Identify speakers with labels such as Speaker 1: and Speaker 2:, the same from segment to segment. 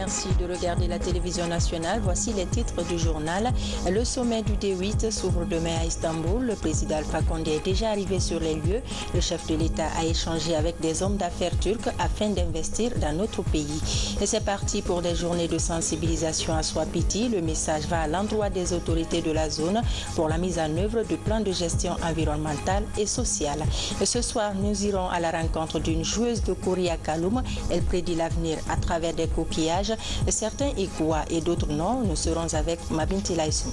Speaker 1: Merci de regarder la télévision nationale. Voici les titres du journal. Le sommet du D8 s'ouvre demain à Istanbul. Le président Alpha Condé est déjà arrivé sur les lieux. Le chef de l'État a échangé avec des hommes d'affaires turcs afin d'investir dans notre pays. Et c'est parti pour des journées de sensibilisation à Swapiti. Le message va à l'endroit des autorités de la zone pour la mise en œuvre de plans de gestion environnementale et sociale. Et ce soir, nous irons à la rencontre d'une joueuse de Korea Kaloum. Elle prédit l'avenir à travers des coquillages. Certains Ikoua et d'autres non. Nous serons avec Mabinti Laïsou.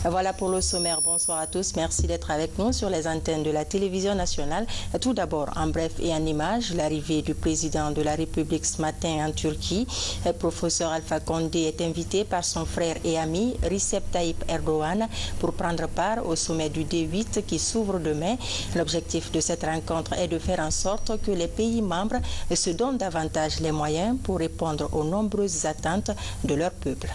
Speaker 1: Voilà pour le sommaire. Bonsoir à tous. Merci d'être avec nous sur les antennes de la télévision nationale. Tout d'abord, en bref et en images, l'arrivée du président de la République ce matin en Turquie. Le professeur Alpha Condé est invité par son frère et ami Recep Tayyip Erdogan pour prendre part au sommet du D8 qui s'ouvre demain. L'objectif de cette rencontre est de faire en sorte que les pays membres se donnent davantage les moyens pour répondre aux nombreuses attentes de leur peuple.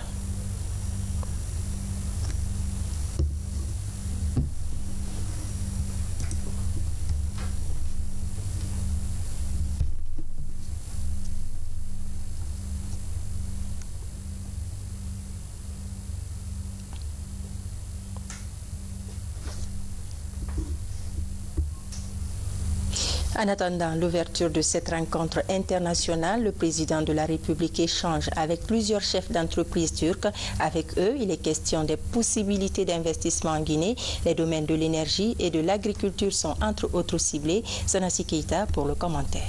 Speaker 1: En attendant l'ouverture de cette rencontre internationale, le président de la République échange avec plusieurs chefs d'entreprise turcs. Avec eux, il est question des possibilités d'investissement en Guinée. Les domaines de l'énergie et de l'agriculture sont entre autres ciblés. Sanassi Keita pour le commentaire.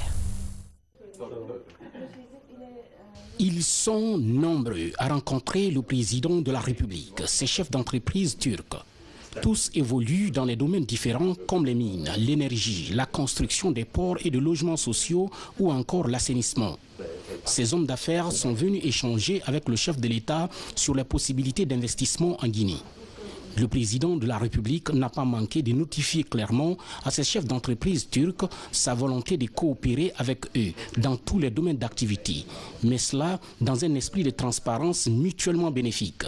Speaker 2: Ils sont nombreux à rencontrer le président de la République, ces chefs d'entreprise turcs. Tous évoluent dans des domaines différents comme les mines, l'énergie, la construction des ports et de logements sociaux ou encore l'assainissement. Ces hommes d'affaires sont venus échanger avec le chef de l'État sur les possibilités d'investissement en Guinée. Le président de la République n'a pas manqué de notifier clairement à ses chefs d'entreprise turcs sa volonté de coopérer avec eux dans tous les domaines d'activité, mais cela dans un esprit de transparence mutuellement bénéfique.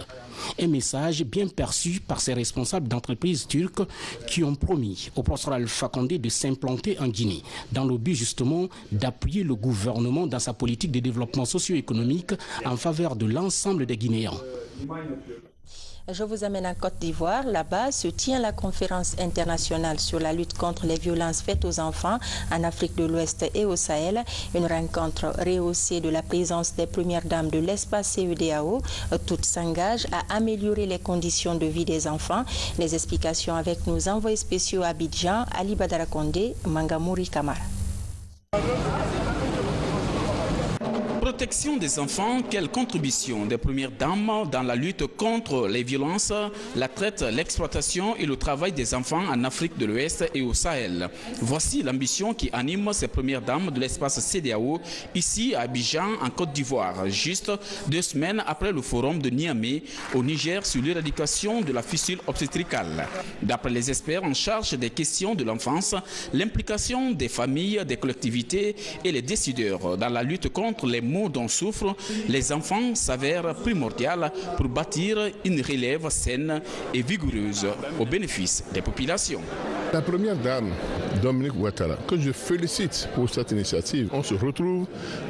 Speaker 2: Un message bien perçu par ces responsables d'entreprises turques qui ont promis au professeur Alpha Condé de s'implanter en Guinée dans le but justement d'appuyer le gouvernement dans sa politique de développement socio-économique en faveur de l'ensemble des Guinéens.
Speaker 1: Je vous amène en Côte d'Ivoire. Là-bas se tient la conférence internationale sur la lutte contre les violences faites aux enfants en Afrique de l'Ouest et au Sahel. Une rencontre rehaussée de la présence des premières dames de l'espace CEDEAO. Toutes s'engagent à améliorer les conditions de vie des enfants. Les explications avec nos envoyés spéciaux à Abidjan, Ali Badara Condé, Mangamouri Kamara.
Speaker 3: Protection des enfants, quelle contribution des premières dames dans la lutte contre les violences, la traite, l'exploitation et le travail des enfants en Afrique de l'Ouest et au Sahel. Voici l'ambition qui anime ces premières dames de l'espace CEDEAO ici à Abidjan en Côte d'Ivoire, juste 2 semaines après le forum de Niamey au Niger sur l'éradication de la fissure obstétricale. D'après les experts en charge des questions de l'enfance, l'implication des familles, des collectivités et les décideurs dans la lutte contre les maux dont souffrent les enfants s'avère primordial pour bâtir une relève saine et vigoureuse au bénéfice des populations.
Speaker 4: La première dame, Dominique Ouattara, que je félicite pour cette initiative. On se retrouve,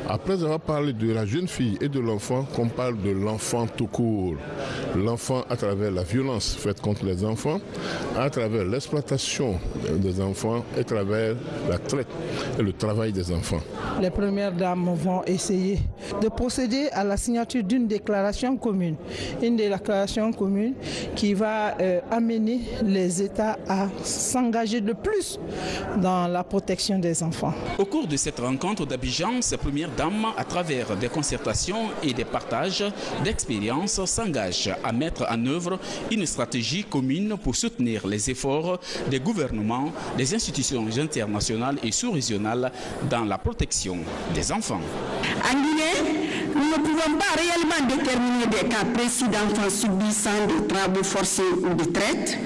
Speaker 4: après avoir parlé de la jeune fille et de l'enfant, qu'on parle de l'enfant tout court. L'enfant à travers la violence faite contre les enfants, à travers l'exploitation des enfants, à travers la traite et le travail des enfants.
Speaker 5: Les premières dames vont essayer de procéder à la signature d'une déclaration commune. Une déclaration commune qui va amener les États à s'engager de plus dans la protection des enfants.
Speaker 3: Au cours de cette rencontre d'Abidjan, ces premières dames, à travers des concertations et des partages d'expériences, s'engagent à mettre en œuvre une stratégie commune pour soutenir les efforts des gouvernements, des institutions internationales et sous-régionales dans la protection des enfants.
Speaker 6: En Guinée, nous ne pouvons pas réellement déterminer des cas précis d'enfants subissant des travaux forcés ou de traite,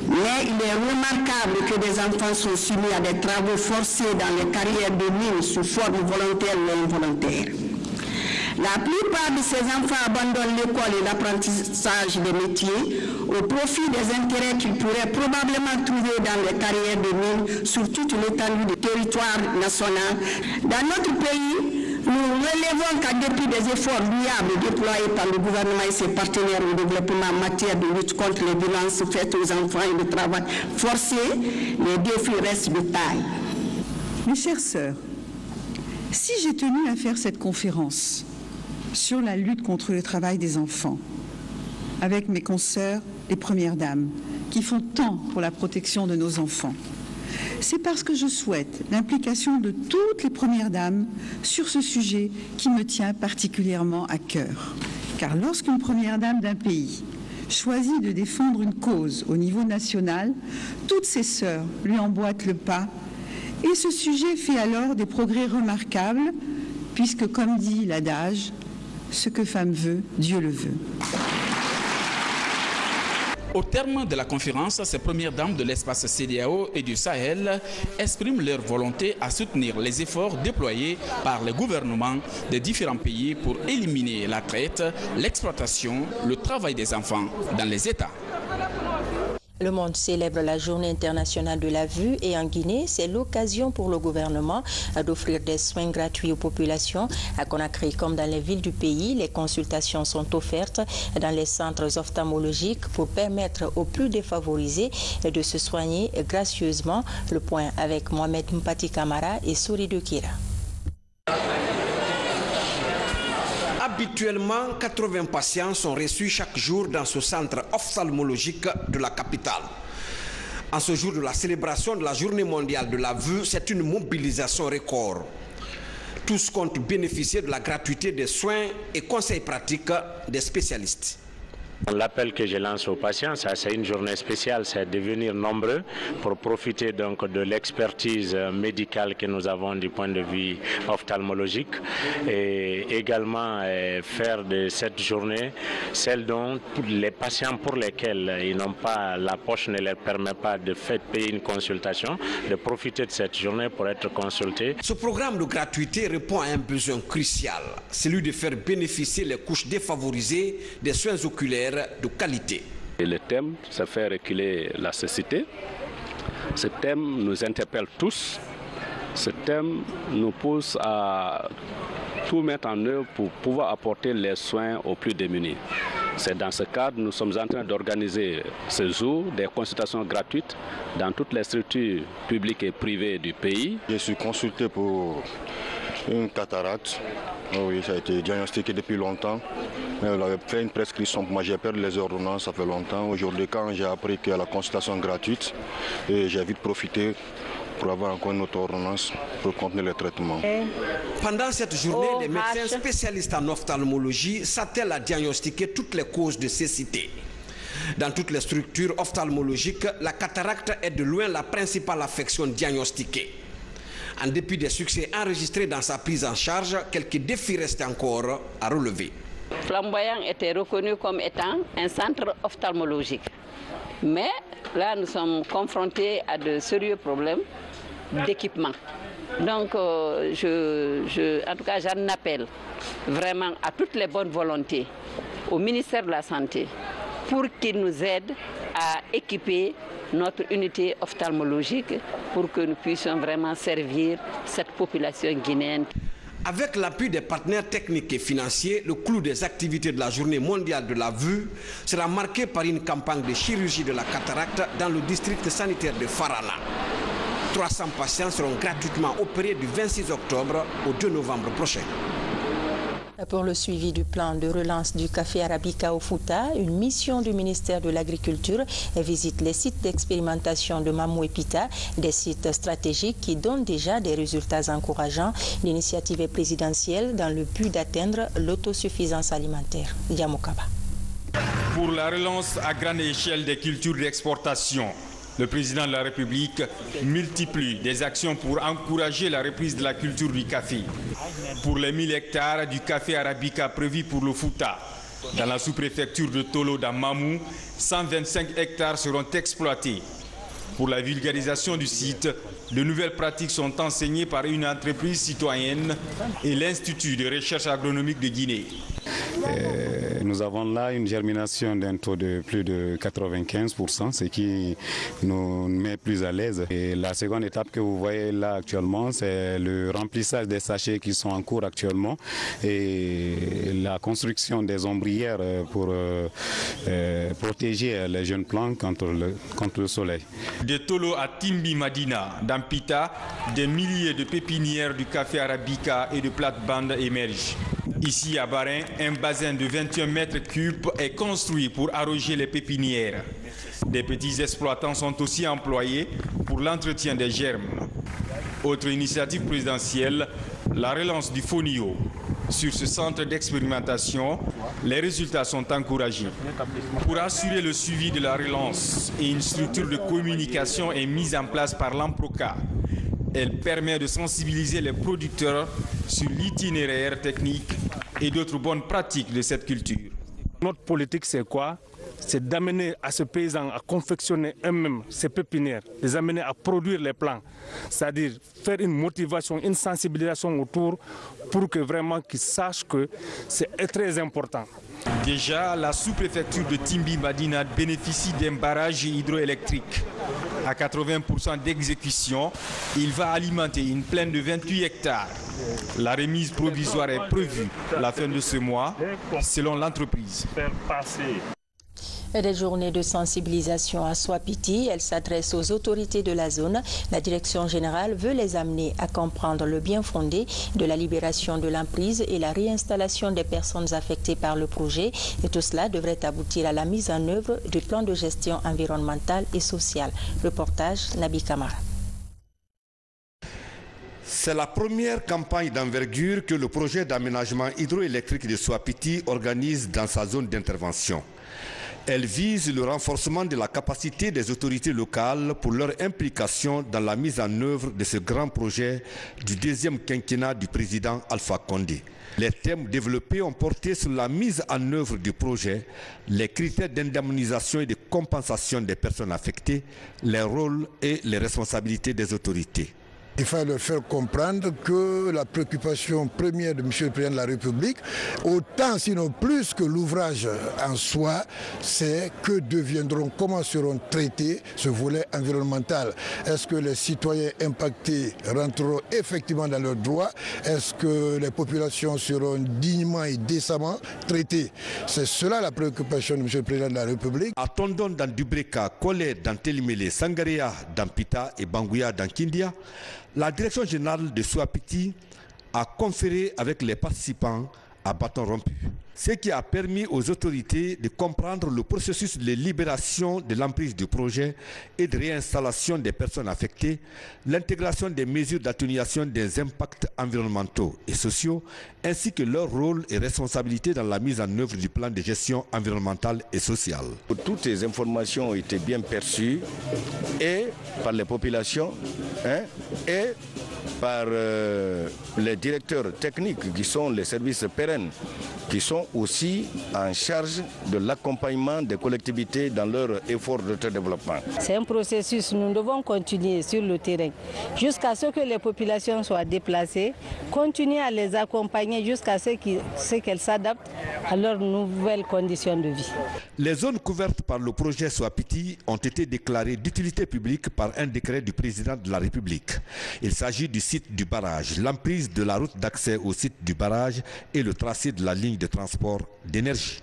Speaker 6: mais il est remarquable que des enfants sont soumis à des travaux forcés dans les carrières de mines sous forme volontaire ou involontaire. La plupart de ces enfants abandonnent l'école et l'apprentissage des métiers au profit des intérêts qu'ils pourraient probablement trouver dans les carrières de mines sur toute l'étendue du territoire national. Dans notre pays, Nous relevons qu'en dépit des efforts louables déployés par le gouvernement et ses partenaires au développement en matière de lutte contre les violences faites aux enfants et le travail forcé, les défis restent de taille.
Speaker 7: Mes chères sœurs, si j'ai tenu à faire cette conférence sur la lutte contre le travail des enfants avec mes consoeurs, les premières dames, qui font tant pour la protection de nos enfants, c'est parce que je souhaite l'implication de toutes les premières dames sur ce sujet qui me tient particulièrement à cœur. Car lorsqu'une première dame d'un pays choisit de défendre une cause au niveau national, toutes ses sœurs lui emboîtent le pas et ce sujet fait alors des progrès remarquables puisque, comme dit l'adage, ce que femme veut, Dieu le veut.
Speaker 3: Au terme de la conférence, ces premières dames de l'espace CEDEAO et du Sahel expriment leur volonté à soutenir les efforts déployés par les gouvernements des différents pays pour éliminer la traite, l'exploitation, le travail des enfants dans les États.
Speaker 1: Le monde célèbre la Journée internationale de la vue et en Guinée, c'est l'occasion pour le gouvernement d'offrir des soins gratuits aux populations. À Conakry, comme dans les villes du pays, les consultations sont offertes dans les centres ophtalmologiques pour permettre aux plus défavorisés de se soigner gracieusement. Le point avec Mohamed Mpati Kamara et Souri Dekira.
Speaker 8: Habituellement, 80 patients sont reçus chaque jour dans ce centre ophtalmologique de la capitale. En ce jour de la célébration de la Journée mondiale de la vue, c'est une mobilisation record. Tous comptent bénéficier de la gratuité des soins et conseils pratiques des spécialistes.
Speaker 9: L'appel que je lance aux patients, c'est une journée spéciale, c'est de venir nombreux pour profiter donc de l'expertise médicale que nous avons du point de vue ophtalmologique et également faire de cette journée celle dont les patients pour lesquels ils n'ont pas, la poche ne leur permet pas de faire payer une consultation, de profiter de cette journée pour être consultés.
Speaker 8: Ce programme de gratuité répond à un besoin crucial, celui de faire bénéficier les couches défavorisées des soins oculaires de qualité.
Speaker 10: Et le thème, c'est faire reculer la cécité. Ce thème nous interpelle tous. Ce thème nous pousse à tout mettre en œuvre pour pouvoir apporter les soins aux plus démunis. C'est dans ce cadre que nous sommes en train d'organiser ce jour des consultations gratuites dans toutes les structures publiques et privées du pays.
Speaker 11: Je suis consulté pour une cataracte. Oh oui, ça a été diagnostiqué depuis longtemps. Mais on avait fait une prescription. Moi, j'ai perdu les ordonnances, ça fait longtemps. Aujourd'hui, quand j'ai appris qu'il y a la consultation gratuite, j'ai vite profité pour avoir encore une autre ordonnance pour contenir les traitements.
Speaker 8: Pendant cette journée, les médecins spécialistes en ophtalmologie s'attellent à diagnostiquer toutes les causes de cécité. Dans toutes les structures ophtalmologiques, la cataracte est de loin la principale affection diagnostiquée. En dépit des succès enregistrés dans sa prise en charge, quelques défis restent encore à relever.
Speaker 12: Flamboyant était reconnu comme étant un centre ophtalmologique. Mais là, nous sommes confrontés à de sérieux problèmes d'équipement. Donc, en tout cas, j'en appelle vraiment à toutes les bonnes volontés au ministère de la Santé pour qu'il nous aide à équiper notre unité ophtalmologique pour que nous puissions vraiment servir cette population guinéenne.
Speaker 8: Avec l'appui des partenaires techniques et financiers, le clou des activités de la Journée mondiale de la vue sera marqué par une campagne de chirurgie de la cataracte dans le district sanitaire de Farana. 300 patients seront gratuitement opérés du 26 octobre au 2 novembre prochain.
Speaker 1: Pour le suivi du plan de relance du café arabica au Fouta, une mission du ministère de l'Agriculture visite les sites d'expérimentation de Mamou et Pita, des sites stratégiques qui donnent déjà des résultats encourageants. L'initiative est présidentielle dans le but d'atteindre l'autosuffisance alimentaire. Yamokaba.
Speaker 13: Pour la relance à grande échelle des cultures d'exportation, le président de la République multiplie des actions pour encourager la reprise de la culture du café. Pour les 1000 hectares du café arabica prévus pour le Fouta, dans la sous-préfecture de Tolo dans Mamou, 125 hectares seront exploités. Pour la vulgarisation du site, de nouvelles pratiques sont enseignées par une entreprise citoyenne et l'Institut de recherche agronomique de Guinée.
Speaker 14: nous avons là une germination d'un taux de plus de 95%, ce qui nous met plus à l'aise. Et la seconde étape que vous voyez là actuellement, c'est le remplissage des sachets qui sont en cours actuellement et la construction des ombrières pour protéger les jeunes plants contre le soleil.
Speaker 13: De Tolo à Timbi Madina, dans Pita, des milliers de pépinières du café arabica et de plates-bandes émergent. Ici à Barin, un bassin de 21 mètres cubes est construit pour arroger les pépinières. Des petits exploitants sont aussi employés pour l'entretien des germes. Autre initiative présidentielle, la relance du FONIO. Sur ce centre d'expérimentation, les résultats sont encourageants. Pour assurer le suivi de la relance, une structure de communication est mise en place par l'AMPROCA. Elle permet de sensibiliser les producteurs sur l'itinéraire technique et d'autres bonnes pratiques de cette culture.
Speaker 15: Notre politique, c'est quoi? C'est d'amener à ce paysan à confectionner eux-mêmes ses pépinières, les amener à produire les plants, c'est-à-dire faire une motivation, une sensibilisation autour pour que vraiment qu'ils sachent que c'est très important.
Speaker 13: Déjà, la sous-préfecture de Timbi Madina bénéficie d'un barrage hydroélectrique. À 80% d'exécution, il va alimenter une plaine de 28 hectares. La remise provisoire est prévue à la fin de ce mois, selon l'entreprise.
Speaker 1: Des journées de sensibilisation à Swapiti, elle s'adresse aux autorités de la zone. La direction générale veut les amener à comprendre le bien fondé de la libération de l'emprise et la réinstallation des personnes affectées par le projet. Et tout cela devrait aboutir à la mise en œuvre du plan de gestion environnementale et sociale. Reportage Nabi Kamara.
Speaker 16: C'est la première campagne d'envergure que le projet d'aménagement hydroélectrique de Swapiti organise dans sa zone d'intervention. Elle vise le renforcement de la capacité des autorités locales pour leur implication dans la mise en œuvre de ce grand projet du deuxième quinquennat du président Alpha Condé. Les thèmes développés ont porté sur la mise en œuvre du projet, les critères d'indemnisation et de compensation des personnes affectées, les rôles et les responsabilités des autorités.
Speaker 17: Il faut leur faire comprendre que la préoccupation première de M. le Président de la République, autant sinon plus que l'ouvrage en soi, c'est comment seront traités ce volet environnemental. Est-ce que les citoyens impactés rentreront effectivement dans leurs droits? Est-ce que les populations seront dignement et décemment traitées? C'est cela la préoccupation de M. le Président de la République.
Speaker 16: À Tondon dans Dubreka, Kolé dans Télimélé, Sangaréa dans Pita et Bangouya dans Kindia, la direction générale de Swapiti a conféré avec les participants à bâton rompu, ce qui a permis aux autorités de comprendre le processus de libération de l'emprise du projet et de réinstallation des personnes affectées, l'intégration des mesures d'atténuation des impacts environnementaux et sociaux, ainsi que leur rôle et responsabilité dans la mise en œuvre du plan de gestion environnementale et sociale.
Speaker 18: Toutes les informations ont été bien perçues et par les populations et par les directeurs techniques qui sont les services pérennes, qui sont aussi en charge de l'accompagnement des collectivités dans leur effort de développement.
Speaker 19: C'est un processus, nous devons continuer sur le terrain jusqu'à ce que les populations soient déplacées, continuer à les accompagner jusqu'à ce qu'elles s'adaptent à leurs nouvelles conditions de vie.
Speaker 16: Les zones couvertes par le projet Swapiti ont été déclarées d'utilité publique par un décret du président de la République. Il s'agit du site du barrage, l'emprise de la route d'accès au site du barrage et le tracé de la ligne de transport d'énergie.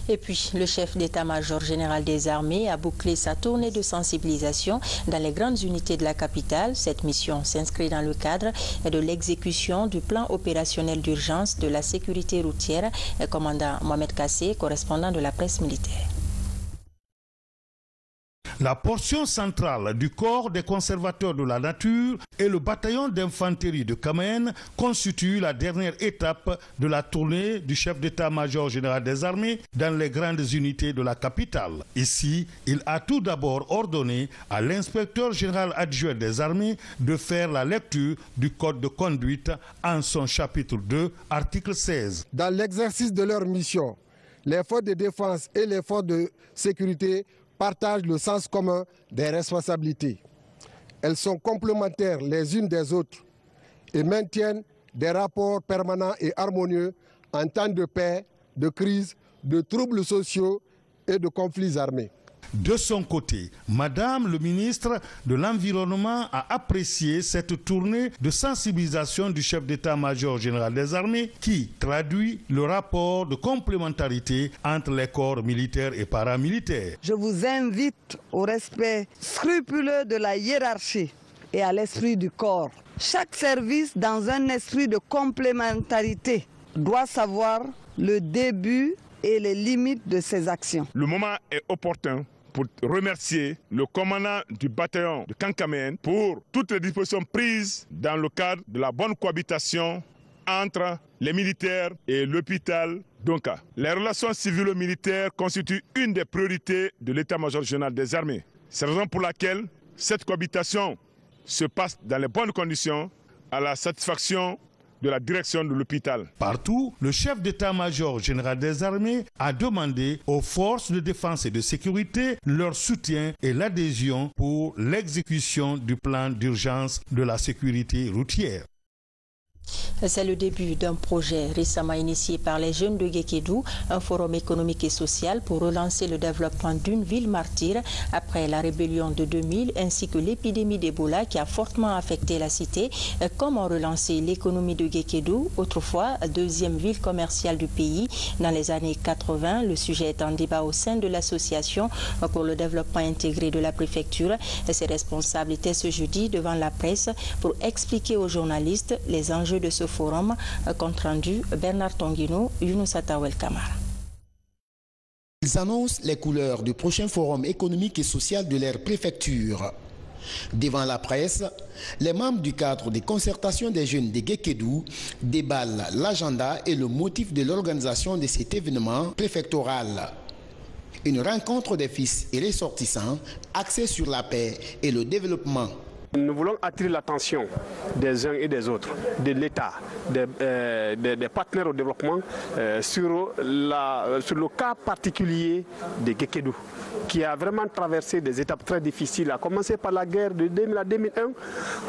Speaker 1: Et puis, le chef d'état-major général des armées a bouclé sa tournée de sensibilisation dans les grandes unités de la capitale. Cette mission s'inscrit dans le cadre de l'exécution du plan opérationnel d'urgence de la sécurité routière. Commandant Mohamed Kassé, correspondant de la presse militaire.
Speaker 20: La portion centrale du corps des conservateurs de la nature et le bataillon d'infanterie de Kamen constituent la dernière étape de la tournée du chef d'état-major général des armées dans les grandes unités de la capitale. Ici, il a tout d'abord ordonné à l'inspecteur général adjoint des armées de faire la lecture du code de conduite en son chapitre 2, article 16.
Speaker 21: Dans l'exercice de leur mission, les forces de défense et les forces de sécurité partagent le sens commun des responsabilités. Elles sont complémentaires les unes des autres et maintiennent des rapports permanents et harmonieux en temps de paix, de crises, de troubles sociaux et de conflits armés.
Speaker 20: De son côté, Madame le ministre de l'Environnement a apprécié cette tournée de sensibilisation du chef d'état-major général des armées qui traduit le rapport de complémentarité entre les corps militaires et paramilitaires.
Speaker 2: Je vous invite au respect scrupuleux de la hiérarchie et à l'esprit du corps. Chaque service, dans un esprit de complémentarité, doit savoir le début et les limites de ses actions.
Speaker 22: Le moment est opportun pour remercier le commandant du bataillon de Kankamen pour toutes les dispositions prises dans le cadre de la bonne cohabitation entre les militaires et l'hôpital d'Onka. Les relations civilo-militaires constituent une des priorités de l'état-major général des armées. C'est la raison pour laquelle cette cohabitation se passe dans les bonnes conditions à la satisfaction de la direction de l'hôpital.
Speaker 20: Partout, le chef d'état-major général des armées a demandé aux forces de défense et de sécurité leur soutien et l'adhésion pour l'exécution du plan d'urgence de la sécurité routière.
Speaker 1: C'est le début d'un projet récemment initié par les jeunes de Guékédou, un forum économique et social pour relancer le développement d'une ville martyre après la rébellion de 2000 ainsi que l'épidémie d'Ebola qui a fortement affecté la cité. Comment relancer l'économie de Guékédou, autrefois deuxième ville commerciale du pays dans les années 80? Le sujet est en débat au sein de l'association pour le développement intégré de la préfecture. Ses responsables étaient ce jeudi devant la presse pour expliquer aux journalistes les enjeux de ce forum. Compte rendu Bernard Tonguino, Younousa Tawel Kamara.
Speaker 23: Ils annoncent les couleurs du prochain forum économique et social de leur préfecture. Devant la presse, les membres du cadre de concertation des jeunes de Guékédou déballent l'agenda et le motif de l'organisation de cet événement préfectoral. Une rencontre des fils et ressortissants axée sur la paix et le développement.
Speaker 24: Nous voulons attirer l'attention des uns et des autres, de l'État, des partenaires au développement sur le cas particulier de Guékédou, qui a vraiment traversé des étapes très difficiles, à commencer par la guerre de 2000 à 2001,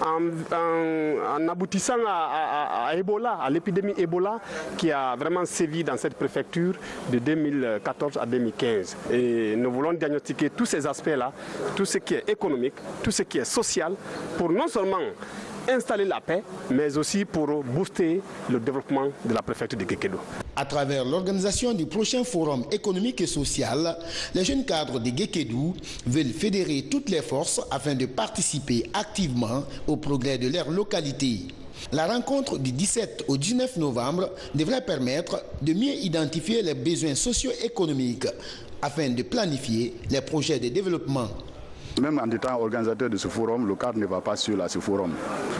Speaker 24: en aboutissant à Ebola, à l'épidémie Ebola, qui a vraiment sévi dans cette préfecture de 2014 à 2015. Et nous voulons diagnostiquer tous ces aspects-là, tout ce qui est économique, tout ce qui est social, pour non seulement installer la paix, mais aussi pour booster le développement de la préfecture de Guékédou.
Speaker 23: À travers l'organisation du prochain forum économique et social, les jeunes cadres de Guékédou veulent fédérer toutes les forces afin de participer activement au progrès de leur localité. La rencontre du 17 au 19 novembre devrait permettre de mieux identifier les besoins socio-économiques afin de planifier les projets de développement.
Speaker 25: Même en étant organisateur de ce forum, le cadre ne va pas seul à ce forum.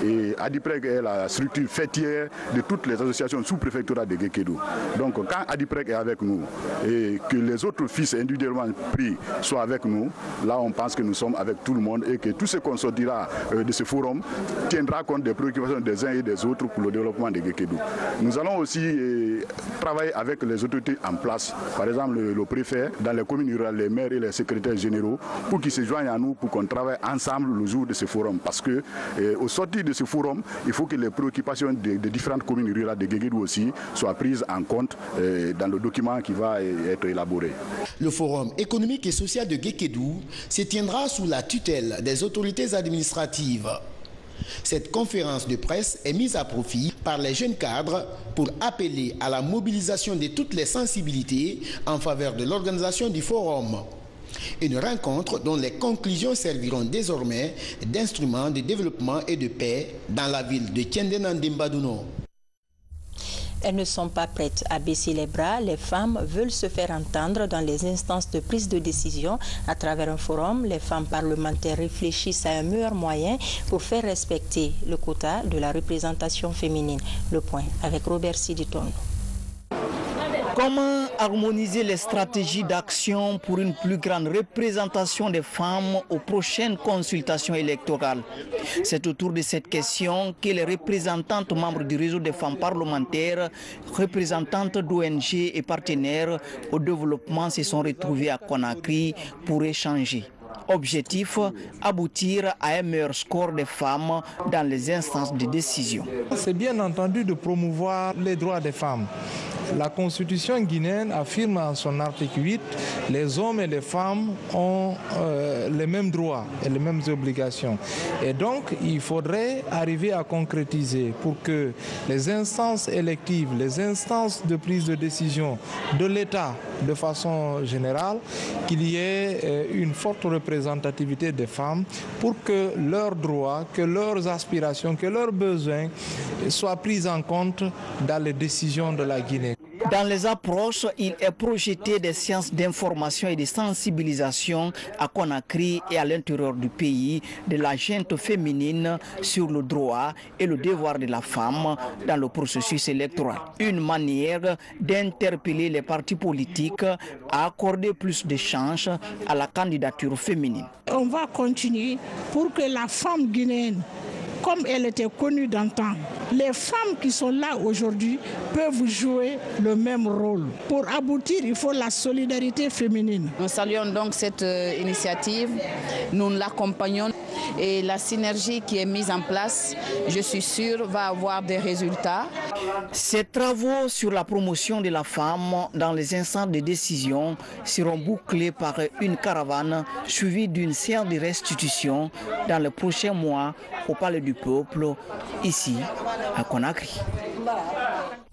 Speaker 25: Et Adipreg est la structure fêtière de toutes les associations sous-préfectorales de Guékédou. Donc quand Adipreg est avec nous et que les autres fils individuellement pris soient avec nous, là on pense que nous sommes avec tout le monde et que tout ce qu'on sortira de ce forum tiendra compte des préoccupations des uns et des autres pour le développement de Guékédou. Nous allons aussi travailler avec les autorités en place, par exemple le préfet dans les communes rurales, les maires et les secrétaires généraux, pour qu'ils se joignent à nous pour qu'on travaille ensemble le jour de ce forum. Parce que au sortir de ce forum, il faut que les préoccupations des différentes communes rurales de Guékédou aussi soient prises en compte dans le document qui va être élaboré.
Speaker 23: Le forum économique et social de Guékédou se tiendra sous la tutelle des autorités administratives. Cette conférence de presse est mise à profit par les jeunes cadres pour appeler à la mobilisation de toutes les sensibilités en faveur de l'organisation du forum. Une rencontre dont les conclusions serviront désormais d'instruments de développement et de paix dans la ville de Tiendé-Nandimbaduno.
Speaker 1: Elles ne sont pas prêtes à baisser les bras. Les femmes veulent se faire entendre dans les instances de prise de décision. À travers un forum, les femmes parlementaires réfléchissent à un meilleur moyen pour faire respecter le quota de la représentation féminine. Le point avec Robert Siditono.
Speaker 26: Comment harmoniser les stratégies d'action pour une plus grande représentation des femmes aux prochaines consultations électorales? C'est autour de cette question que les représentantes membres du réseau des femmes parlementaires, représentantes d'ONG et partenaires au développement se sont retrouvées à Conakry pour échanger. Objectif, aboutir à un meilleur score des femmes dans les instances de décision.
Speaker 27: C'est bien entendu de promouvoir les droits des femmes.
Speaker 3: La constitution guinéenne affirme en son article 8 les hommes et les femmes ont les mêmes droits et les mêmes obligations. Et donc, il faudrait arriver à concrétiser pour que les instances électives, les instances de prise de décision de l'État de façon générale, qu'il y ait une forte représentativité des femmes pour que leurs droits, que leurs aspirations, que leurs besoins soient pris en compte dans les décisions de la Guinée.
Speaker 26: Dans les approches, il est projeté des séances d'information et de sensibilisation à Conakry et à l'intérieur du pays de la gente féminine sur le droit et le devoir de la femme dans le processus électoral. Une manière d'interpeller les partis politiques à accorder plus de chances à la candidature féminine.
Speaker 4: On va continuer pour que la femme guinéenne, comme elle était connue d'antan, les femmes qui sont là aujourd'hui peuvent jouer le même rôle. Pour aboutir, il faut la solidarité féminine.
Speaker 5: Nous saluons donc cette initiative, nous l'accompagnons et la synergie qui est mise en place, je suis sûre, va avoir des résultats.
Speaker 26: Ces travaux sur la promotion de la femme dans les instances de décision seront bouclés par une caravane suivie d'une séance de restitution dans les prochains mois au Palais du Peuple, ici à Conakry.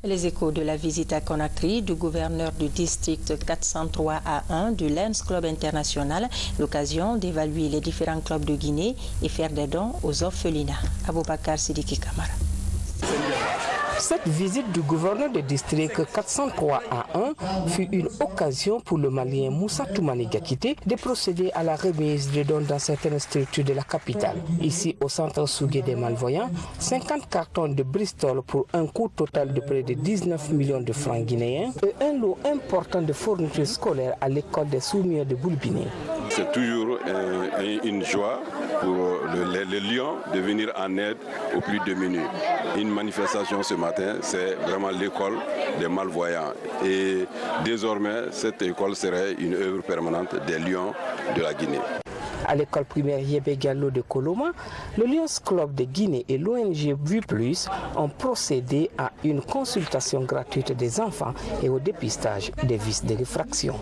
Speaker 1: Les échos de la visite à Conakry du gouverneur du district 403A1 du Lions Club International, l'occasion d'évaluer les différents clubs de Guinée et faire des dons aux orphelinats. Aboubakar Sidiki Kamara.
Speaker 6: Cette visite du gouverneur du district 403A1 fut une occasion pour le Malien Moussa Toumani Gakité de procéder à la remise de dons dans certaines structures de la capitale. Ici, au centre Sougué des Malvoyants, 50 cartons de Bristol pour un coût total de près de 19 millions de francs guinéens et un lot important de fournitures scolaires à l'école des Soumiers de Boulbiné.
Speaker 7: C'est toujours une joie pour les Lions de venir en aide aux plus démunis. Une manifestation ce matin, c'est vraiment l'école des malvoyants. Et désormais, cette école serait une œuvre permanente des Lions de la Guinée.
Speaker 6: À l'école primaire Yébé Gallo de Coloma, le Lions Club de Guinée et l'ONG Vue Plus ont procédé à une consultation gratuite des enfants et au dépistage des vices de réfraction.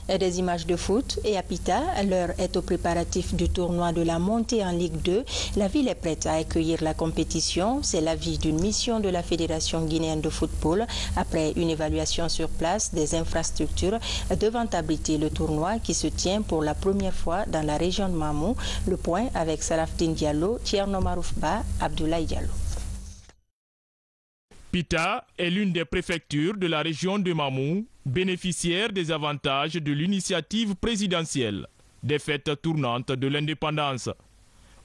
Speaker 1: Des images de foot et à Pita, l'heure est au préparatif du tournoi de la montée en Ligue 2. La ville est prête à accueillir la compétition. C'est l'avis d'une mission de la Fédération guinéenne de football après une évaluation sur place des infrastructures devant abriter le tournoi qui se tient pour la première fois dans la région de Mamou. Le point avec Sarafdine Diallo, Tierno Maroufba, Abdoulaye Diallo.
Speaker 9: Pita est l'une des préfectures de la région de Mamou, bénéficiaire des avantages de l'initiative présidentielle des fêtes tournantes de l'indépendance.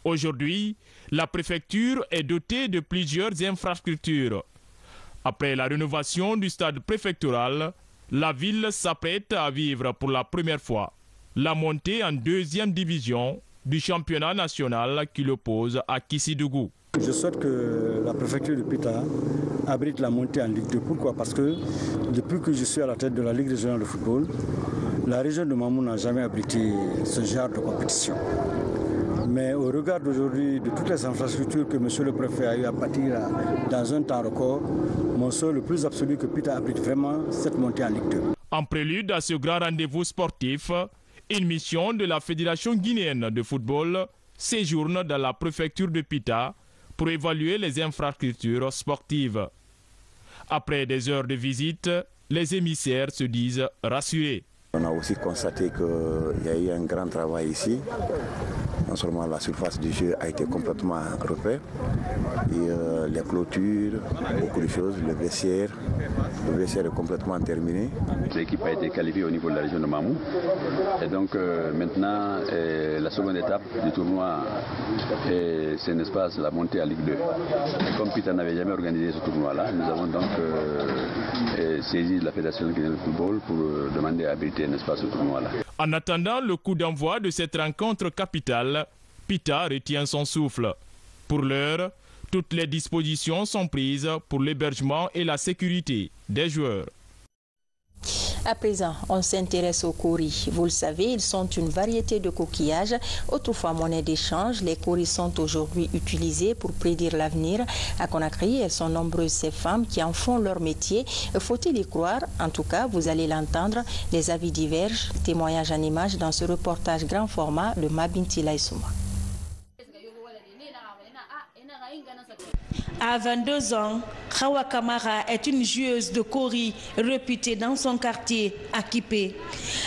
Speaker 9: Aujourd'hui, la préfecture est dotée de plusieurs infrastructures. Après la rénovation du stade préfectoral, la ville s'apprête à vivre pour la première fois la montée en deuxième division du championnat national qui l'oppose à Kissidougou.
Speaker 27: Je souhaite que la préfecture de Pita abrite la montée en Ligue 2. Pourquoi? Parce que depuis que je suis à la tête de la Ligue régionale de football, la région de Mamou n'a jamais abrité ce genre de compétition. Mais au regard d'aujourd'hui, de toutes les infrastructures que M. le préfet a eu à bâtir dans un temps record, mon souhait le plus absolu que Pita abrite vraiment cette montée en Ligue 2.
Speaker 9: En prélude à ce grand rendez-vous sportif, une mission de la Fédération guinéenne de football séjourne dans la préfecture de Pita pour évaluer les infrastructures sportives. Après des heures de visite, les émissaires se disent rassurés.
Speaker 28: On a aussi constaté qu'il y a eu un grand travail ici. Non seulement la surface du jeu a été complètement refaite, et les clôtures, beaucoup de choses, le vestiaire est complètement terminé.
Speaker 29: L'équipe a été qualifiée au niveau de la région de Mamou. Et donc maintenant, la seconde étape du tournoi, c'est n'est-ce pas la montée à Ligue 2. Et comme Pita n'avait jamais organisé ce tournoi-là, nous avons donc saisi la Fédération guinéenne de football pour demander à habiter, n'est-ce pas, ce tournoi-là.
Speaker 9: En attendant le coup d'envoi de cette rencontre capitale, Pita retient son souffle. Pour l'heure, toutes les dispositions sont prises pour l'hébergement et la sécurité des joueurs.
Speaker 1: À présent, on s'intéresse aux kauris. Vous le savez, ils sont une variété de coquillages. Autrefois monnaie d'échange, les kauris sont aujourd'hui utilisés pour prédire l'avenir. À Conakry, elles sont nombreuses ces femmes qui en font leur métier. Faut-il y croire? En tout cas, vous allez l'entendre. Les avis divergent. Témoignages en images dans ce reportage grand format de Mabinti Laïsouma.
Speaker 8: À 22 ans, Hawa Kamara est une joueuse de kauri réputée dans son quartier à Kipé.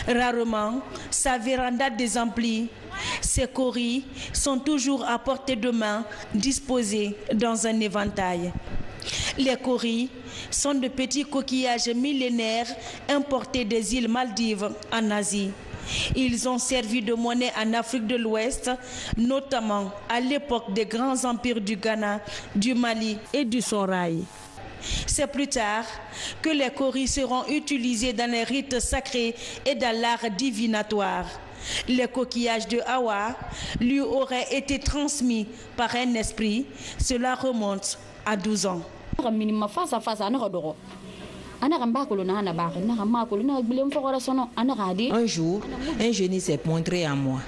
Speaker 8: Rarement, sa véranda désemplie. Ces kauris sont toujours à portée de main, disposés dans un éventail. Les kauris sont de petits coquillages millénaires importés des îles Maldives en Asie. Ils ont servi de monnaie en Afrique de l'Ouest, notamment à l'époque des grands empires du Ghana, du Mali et du Sorail. C'est plus tard que les kauris seront utilisés dans les rites sacrés et dans l'art divinatoire. Les coquillages de Hawa lui auraient été transmis par un esprit. Cela remonte à 12 ans.
Speaker 10: Un jour, un génie s'est montré à moi.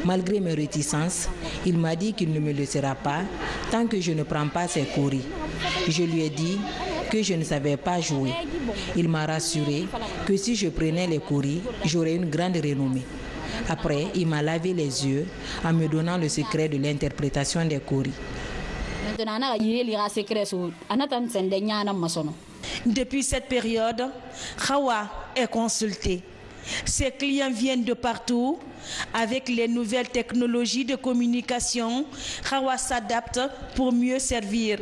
Speaker 10: Malgré mes réticences, il m'a dit qu'il ne me laissera pas tant que je ne prends pas ses kauris. Je lui ai dit que je ne savais pas jouer. Il m'a rassuré que si je prenais les kauris, j'aurais une grande renommée. Après, il m'a lavé les yeux en me donnant le secret de l'interprétation des kauris.
Speaker 8: Depuis cette période, Hawa est consultée. Ses clients viennent de partout. Avec les nouvelles technologies de communication, Hawa s'adapte pour mieux servir.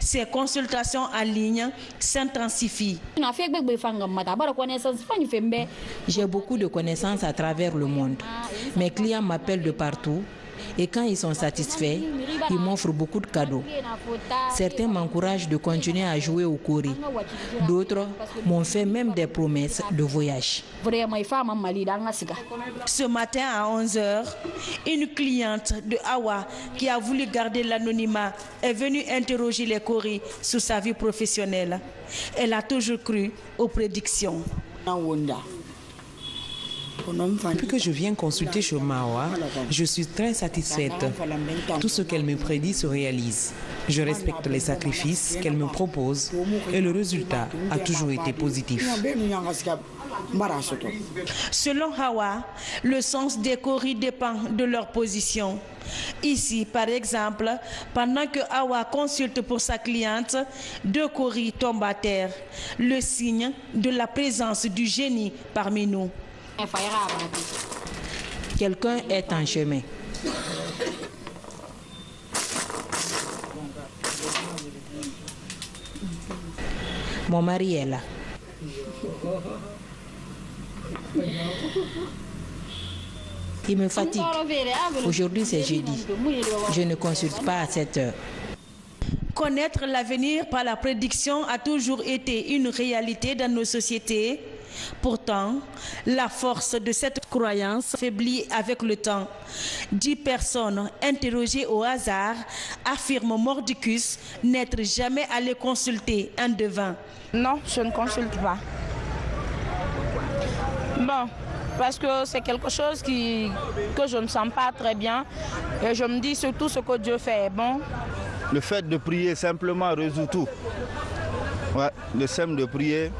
Speaker 8: Ses consultations en ligne s'intensifient.
Speaker 10: J'ai beaucoup de connaissances à travers le monde. Mes clients m'appellent de partout. Et quand ils sont satisfaits, ils m'offrent beaucoup de cadeaux. Certains m'encouragent de continuer à jouer au kauri. D'autres m'ont fait même des promesses de voyage.
Speaker 8: Ce matin à 11h, une cliente de Hawa qui a voulu garder l'anonymat est venue interroger les kauris sur sa vie professionnelle. Elle a toujours cru aux prédictions.
Speaker 11: Depuis que je viens consulter chez Hawa, je suis très satisfaite. Tout ce qu'elle me prédit se réalise. Je respecte les sacrifices qu'elle me propose et le résultat a toujours été positif.
Speaker 8: Selon Hawa, le sens des kauris dépend de leur position. Ici, par exemple, pendant que Hawa consulte pour sa cliente, 2 kauris tombent à terre, le signe de la présence du génie parmi nous.
Speaker 10: Quelqu'un est en chemin. Mon mari est là. Il me fatigue. Aujourd'hui, c'est jeudi. Je ne consulte pas à cette heure.
Speaker 8: Connaître l'avenir par la prédiction a toujours été une réalité dans nos sociétés. Pourtant, la force de cette croyance faiblit avec le temps. 10 personnes interrogées au hasard affirment mordicus n'être jamais allé consulter un devin.
Speaker 12: Non, je ne consulte pas. Bon, parce que c'est quelque chose que je ne sens pas très bien. Et je me dis surtout ce que Dieu fait est bon.
Speaker 13: Le fait de prier simplement résout tout. Ouais, le simple de prier,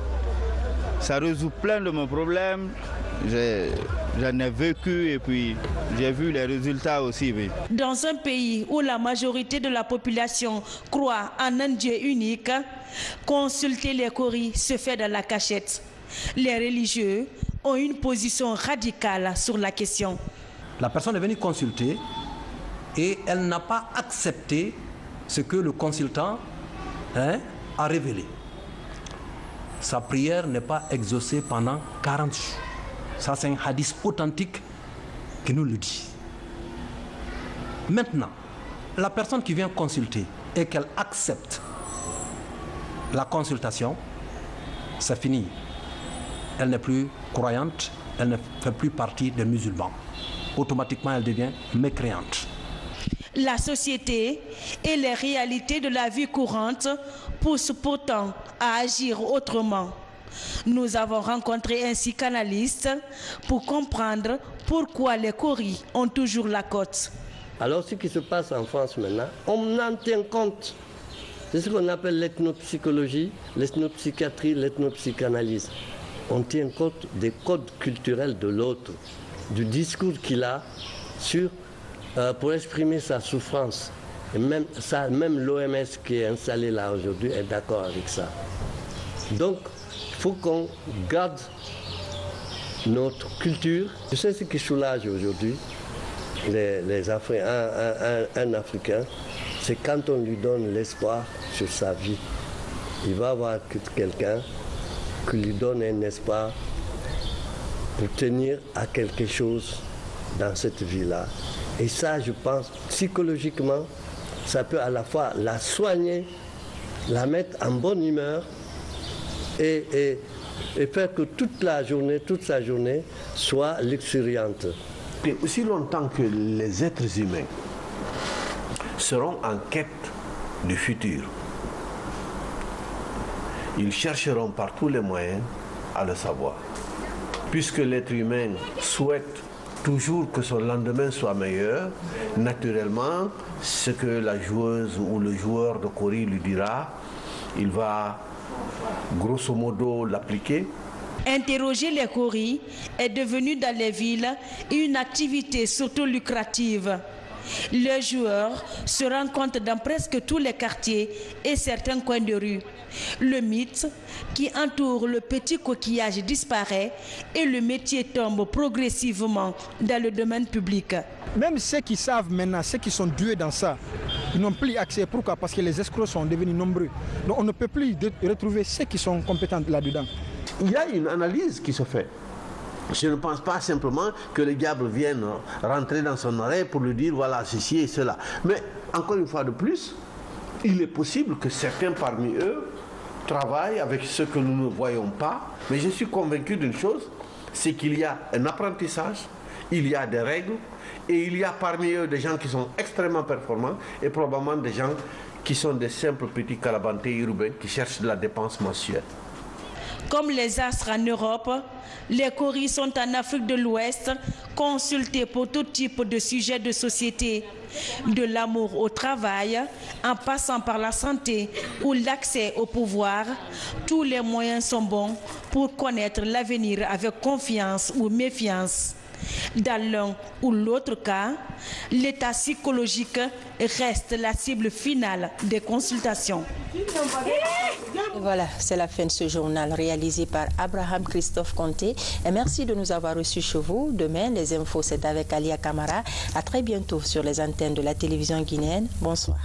Speaker 13: ça résout plein de mes problèmes. J'en ai vécu et puis j'ai vu les résultats aussi. Oui.
Speaker 8: Dans un pays où la majorité de la population croit en un Dieu unique, consulter les kauris se fait dans la cachette. Les religieux ont une position radicale sur la question.
Speaker 14: La personne est venue consulter et elle n'a pas accepté ce que le consultant a révélé. Sa prière n'est pas exaucée pendant 40 jours. Ça, c'est un hadith authentique qui nous le dit. Maintenant, la personne qui vient consulter et qu'elle accepte la consultation, c'est fini. Elle n'est plus croyante, elle ne fait plus partie des musulmans. Automatiquement, elle devient mécréante.
Speaker 8: La société et les réalités de la vie courante poussent pourtant à agir autrement. Nous avons rencontré un psychanalyste pour comprendre pourquoi les Koris ont toujours la cote.
Speaker 2: Alors ce qui se passe en France maintenant, on en tient compte. C'est ce qu'on appelle l'ethnopsychologie, l'ethnopsychiatrie, l'ethnopsychanalyse. On tient compte des codes culturels de l'autre, du discours qu'il a pour exprimer sa souffrance. Et même l'OMS qui est installée là aujourd'hui est d'accord avec ça. Donc, il faut qu'on garde notre culture. Je sais ce qui soulage aujourd'hui les Africains, un Africain, c'est quand on lui donne l'espoir sur sa vie. Il va avoir quelqu'un qui lui donne un espoir pour tenir à quelque chose dans cette vie-là. Et ça, je pense, psychologiquement, ça peut à la fois la soigner, la mettre en bonne humeur et faire que toute sa journée soit luxuriante.
Speaker 15: Et aussi longtemps que les êtres humains seront en quête du futur, ils chercheront par tous les moyens à le savoir. Puisque l'être humain souhaite toujours que son lendemain soit meilleur, naturellement, ce que la joueuse ou le joueur de Kori lui dira, il va grosso modo l'appliquer.
Speaker 8: Interroger les Koris est devenu dans les villes une activité surtout lucrative. Les joueurs se rencontrent dans presque tous les quartiers et certains coins de rue. Le mythe qui entoure le petit coquillage disparaît et le métier tombe progressivement dans le domaine public.
Speaker 16: Même ceux qui savent maintenant, ceux qui sont doués dans ça, ils n'ont plus accès. Pourquoi? Parce que les escrocs sont devenus nombreux. Donc on ne peut plus retrouver ceux qui sont compétents là-dedans.
Speaker 15: Il y a une analyse qui se fait. Je ne pense pas simplement que le diable vienne rentrer dans son oreille pour lui dire voilà ceci et cela. Mais encore une fois de plus, il est possible que certains parmi eux travaillent avec ce que nous ne voyons pas. Mais je suis convaincu d'une chose, c'est qu'il y a un apprentissage, il y a des règles et il y a parmi eux des gens qui sont extrêmement performants et probablement des gens qui sont des simples petits calabantés urbains qui cherchent de la dépense mensuelle.
Speaker 8: Comme les astres en Europe, les Koris sont en Afrique de l'Ouest consultés pour tout type de sujets de société, de l'amour au travail, en passant par la santé ou l'accès au pouvoir. Tous les moyens sont bons pour connaître l'avenir avec confiance ou méfiance. Dans l'un ou l'autre cas, l'état psychologique reste la cible finale des consultations.
Speaker 1: Et voilà, c'est la fin de ce journal réalisé par Abraham Christophe Conté. Et merci de nous avoir reçus chez vous. Demain, les infos, c'est avec Alia Camara. À très bientôt sur les antennes de la télévision guinéenne. Bonsoir.